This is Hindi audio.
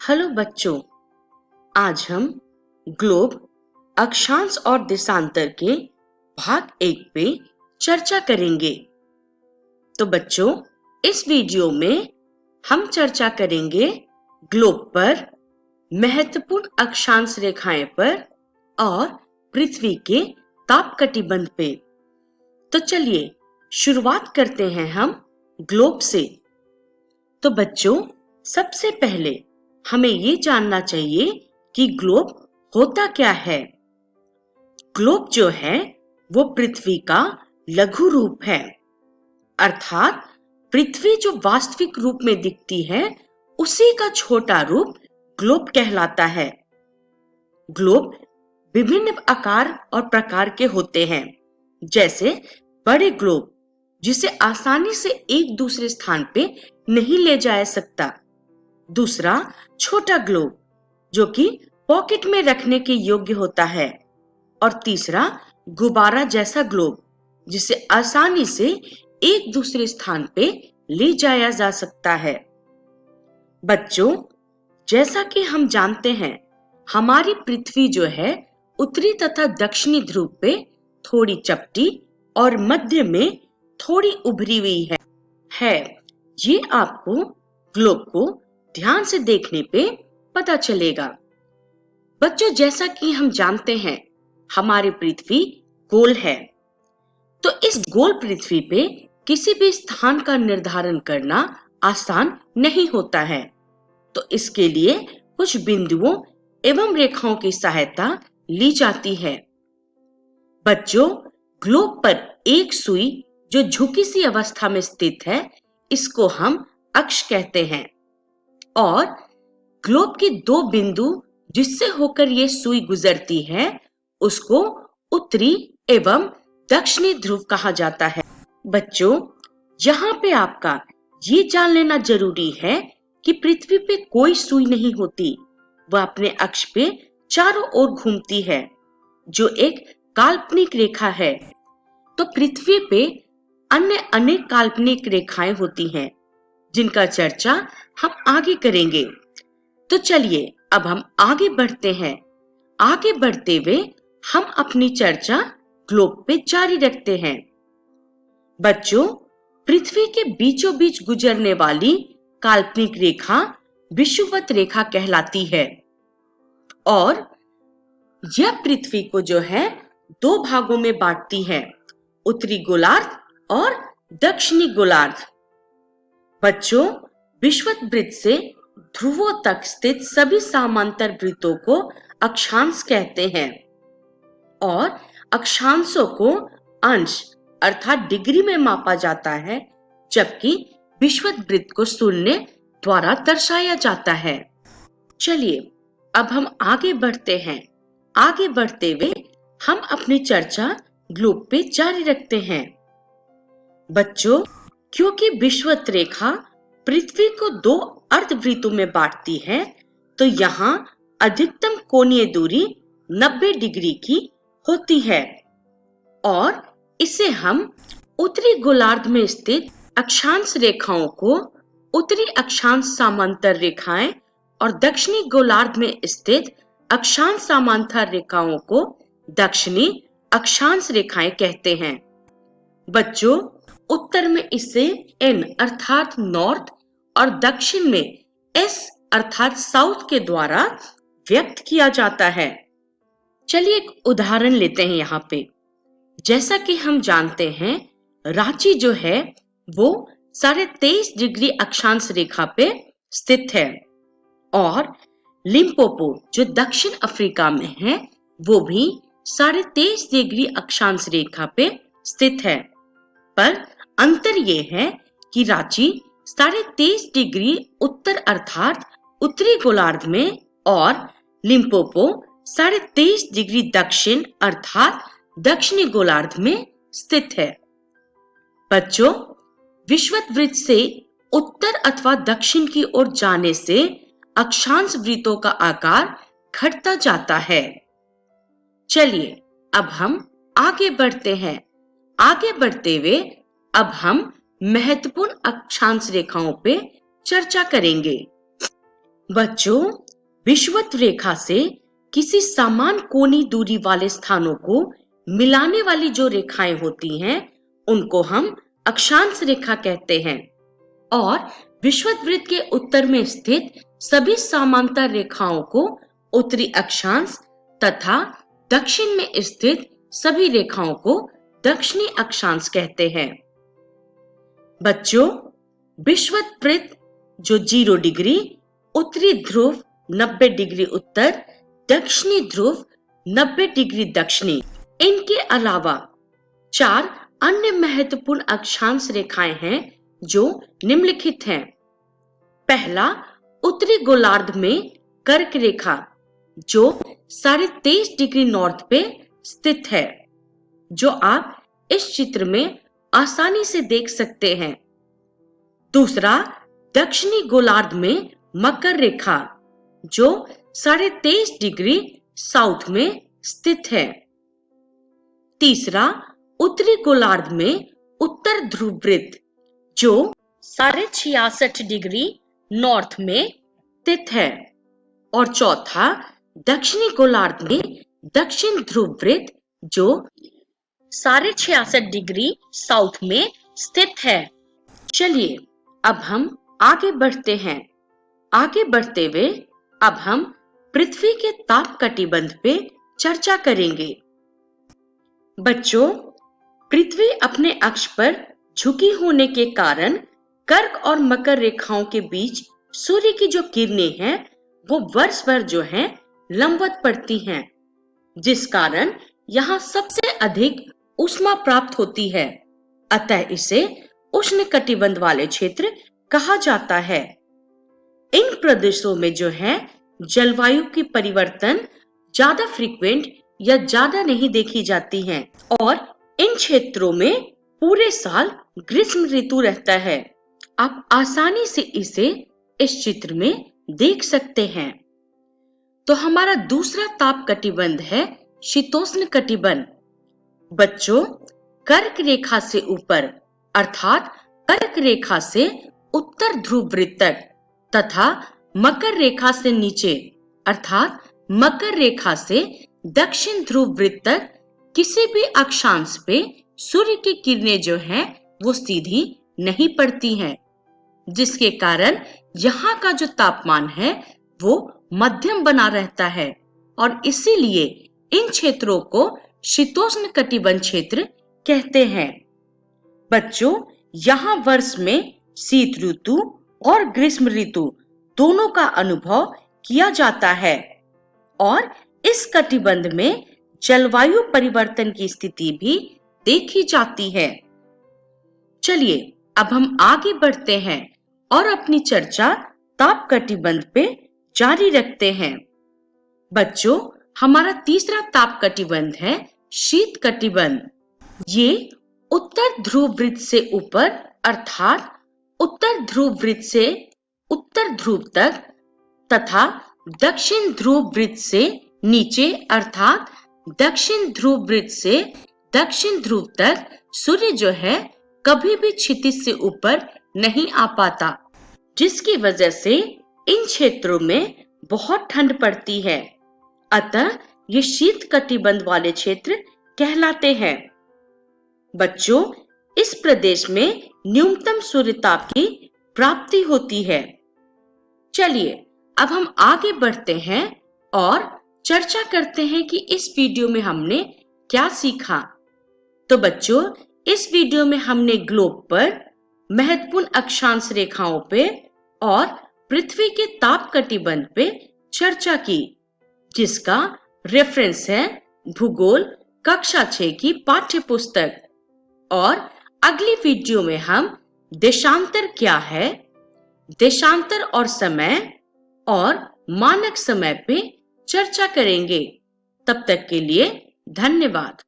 हेलो बच्चों, आज हम ग्लोब, अक्षांश और देशांतर के भाग 1 पे चर्चा करेंगे। तो बच्चों, इस वीडियो में हम चर्चा करेंगे ग्लोब पर, महत्वपूर्ण अक्षांश रेखाएं पर और पृथ्वी के ताप कटिबंध पे। तो चलिए शुरुआत करते हैं हम ग्लोब से। तो बच्चों, सबसे पहले हमें ये जानना चाहिए कि ग्लोब होता क्या है। ग्लोब जो है वो पृथ्वी का लघु रूप है, अर्थात पृथ्वी जो वास्तविक रूप में दिखती है उसी का छोटा रूप ग्लोब कहलाता है। ग्लोब विभिन्न आकार और प्रकार के होते हैं, जैसे बड़े ग्लोब जिसे आसानी से एक दूसरे स्थान पे नहीं ले जाया सकता, दूसरा छोटा ग्लोब जो कि पॉकेट में रखने के योग्य होता है, और तीसरा गुब्बारा जैसा ग्लोब जिसे आसानी से एक दूसरे स्थान पे ले जाया जा सकता है। बच्चों, जैसा कि हम जानते हैं, हमारी पृथ्वी जो है उत्तरी तथा दक्षिणी ध्रुव पे थोड़ी चपटी और मध्य में थोड़ी उभरी हुई है। ये आपको ग्लोब को ध्यान से देखने पे पता चलेगा। बच्चों, जैसा कि हम जानते हैं, हमारी पृथ्वी गोल है, तो इस गोल पृथ्वी पे किसी भी स्थान का निर्धारण करना आसान नहीं होता है। तो इसके लिए कुछ बिंदुओं एवं रेखाओं की सहायता ली जाती है। बच्चों, ग्लोब पर एक सुई जो झुकी सी अवस्था में स्थित है, इसको हम अक्ष कहते हैं, और ग्लोब के दो बिंदु जिससे होकर ये सुई गुजरती है उसको उत्तरी एवं दक्षिणी ध्रुव कहा जाता है। बच्चों, यहाँ पे आपका ये जान लेना जरूरी है कि पृथ्वी पे कोई सुई नहीं होती, वह अपने अक्ष पे चारों ओर घूमती है, जो एक काल्पनिक रेखा है। तो पृथ्वी पे अन्य अनेक काल्पनिक रेखाएं होती हैं, जिनका चर्चा हम आगे करेंगे। तो चलिए अब हम आगे बढ़ते हैं। आगे बढ़ते हुए हम अपनी चर्चा ग्लोब पे जारी रखते हैं। बच्चों, पृथ्वी के बीचों बीच गुजरने वाली काल्पनिक रेखा विषुवत रेखा कहलाती है, और यह पृथ्वी को जो है दो भागों में बांटती है, उत्तरी गोलार्ध और दक्षिणी गोलार्ध। बच्चों, विषुवत वृत्त से ध्रुवों तक स्थित सभी समांतर वृत्तों को अक्षांश कहते हैं, और अक्षांशों को अंश अर्थात डिग्री में मापा जाता है, जबकि विषुवत वृत्त को शून्य द्वारा दर्शाया जाता है। चलिए अब हम आगे बढ़ते हैं। आगे बढ़ते हुए हम अपनी चर्चा ग्लोब पे जारी रखते हैं। बच्चों, क्योंकि विषुवत रेखा पृथ्वी को दो अर्धवृत्तों में बांटती है, तो यहाँ अधिकतम कोणीय दूरी 90 डिग्री की होती है, और इसे हम उत्तरी गोलार्ध में स्थित अक्षांश रेखाओं को उत्तरी अक्षांश समांतर रेखाएं और दक्षिणी गोलार्ध में स्थित अक्षांश समांतर रेखाओं को दक्षिणी अक्षांश रेखाएं कहते हैं। बच्चों, उत्तर में इसे N अर्थात नॉर्थ और दक्षिण में S अर्थात साउथ के द्वारा व्यक्त किया जाता है। चलिए एक उदाहरण लेते हैं यहाँ पे। जैसा कि हम जानते हैं, रांची जो है वो 23.5 डिग्री अक्षांश रेखा पे स्थित है, और लिम्पोपो जो दक्षिण अफ्रीका में है वो भी 23.5 डिग्री अक्षांश रेखा पे स्थित है। पर अंतर ये है कि रांची 23.5 डिग्री उत्तर अर्थात उत्तरी गोलार्ध में, और लिम्पोपो 23.5 डिग्री दक्षिण अर्थात दक्षिणी गोलार्ध में स्थित है। बच्चों, विषुवत वृत्त से उत्तर अथवा दक्षिण की ओर जाने से अक्षांश वृत्तों का आकार घटता जाता है। चलिए अब हम आगे बढ़ते हैं। आगे बढ़ते हुए अब हम महत्वपूर्ण अक्षांश रेखाओं पे चर्चा करेंगे। बच्चों, विषुवत रेखा से किसी समान कोणीय दूरी वाले स्थानों को मिलाने वाली जो रेखाएं होती हैं, उनको हम अक्षांश रेखा कहते हैं। और विषुवत वृत्त के उत्तर में स्थित सभी समांतर रेखाओं को उत्तरी अक्षांश तथा दक्षिण में स्थित सभी रेखाओं को दक्षिणी अक्षांश कहते हैं। बच्चों, विषुवत वृत्त जो 0 डिग्री, उत्तरी ध्रुव 90 डिग्री उत्तर, दक्षिणी ध्रुव 90 डिग्री दक्षिणी, इनके अलावा 4 अन्य महत्वपूर्ण अक्षांश रेखाएं हैं जो निम्नलिखित हैं। पहला, उत्तरी गोलार्ध में कर्क रेखा जो 23.5 डिग्री नॉर्थ पे स्थित है, जो आप इस चित्र में आसानी से देख सकते हैं। दूसरा, दक्षिणी गोलार्ध में मकर रेखा जो 23.5 डिग्री साउथ में स्थित है। तीसरा, उत्तरी गोलार्ध में उत्तर ध्रुव वृत्त जो 66.5 डिग्री नॉर्थ में स्थित है। और चौथा, दक्षिणी गोलार्ध में दक्षिण ध्रुव वृत्त जो 66.5 डिग्री साउथ में स्थित है। चलिए अब हम आगे बढ़ते हैं। आगे बढ़ते हुए अब हम पृथ्वी के ताप कटिबंध पे चर्चा करेंगे। बच्चों, पृथ्वी अपने अक्ष पर झुकी होने के कारण कर्क और मकर रेखाओं के बीच सूर्य की जो किरणें हैं वो वर्ष भर जो है लंबवत पड़ती हैं, जिस कारण यहाँ सबसे अधिक ऊष्मा प्राप्त होती है। अतः इसे उष्ण कटिबंध वाले क्षेत्र कहा जाता है। इन प्रदेशों में जो है जलवायु की परिवर्तन ज्यादा फ्रीक्वेंट या ज्यादा नहीं देखी जाती हैं और इन क्षेत्रों में पूरे साल ग्रीष्म ऋतु रहता है। आप आसानी से इसे इस चित्र में देख सकते हैं। तो हमारा दूसरा ताप कटिबंध है शीतोष्ण कटिबंध। बच्चों, कर्क रेखा से ऊपर अर्थात कर्क रेखा से उत्तर ध्रुव वृत्त तक तथा मकर रेखा से नीचे अर्थात मकर रेखा से दक्षिण ध्रुव वृत्त तक किसी भी अक्षांश पे सूर्य की किरणें जो हैं वो सीधी नहीं पड़ती हैं, जिसके कारण यहाँ का जो तापमान है वो मध्यम बना रहता है और इसीलिए इन क्षेत्रों को शीतोष्ण कटिबंध क्षेत्र कहते हैं। बच्चों, यहाँ वर्ष में शीत ऋतु और ग्रीष्म ऋतु दोनों का अनुभव किया जाता है और इस कटिबंध में जलवायु परिवर्तन की स्थिति भी देखी जाती है। चलिए अब हम आगे बढ़ते हैं और अपनी चर्चा ताप कटिबंध पे जारी रखते हैं। बच्चों, हमारा तीसरा ताप कटिबंध है शीत कटिबंध। ये उत्तर ध्रुव वृत्त से ऊपर अर्थात उत्तर ध्रुव वृत्त से उत्तर ध्रुव तक तथा दक्षिण ध्रुव वृत्त से नीचे अर्थात दक्षिण ध्रुव वृत्त से दक्षिण ध्रुव तक सूर्य जो है कभी भी क्षितिज से ऊपर नहीं आ पाता, जिसकी वजह से इन क्षेत्रों में बहुत ठंड पड़ती है। अतः ये शीत कटिबंध वाले क्षेत्र कहलाते हैं। बच्चों, इस प्रदेश में न्यूनतम सूर्यताप की प्राप्ति होती है। चलिए अब हम आगे बढ़ते हैं और चर्चा करते हैं कि इस वीडियो में हमने क्या सीखा। तो बच्चों, इस वीडियो में हमने ग्लोब पर महत्वपूर्ण अक्षांश रेखाओं पे और पृथ्वी के ताप कटिबंध पे चर्चा की, जिसका रेफरेंस है भूगोल कक्षा 6 की पाठ्य पुस्तक। और अगली वीडियो में हम देशांतर क्या है, देशांतर और समय और मानक समय पे चर्चा करेंगे। तब तक के लिए धन्यवाद।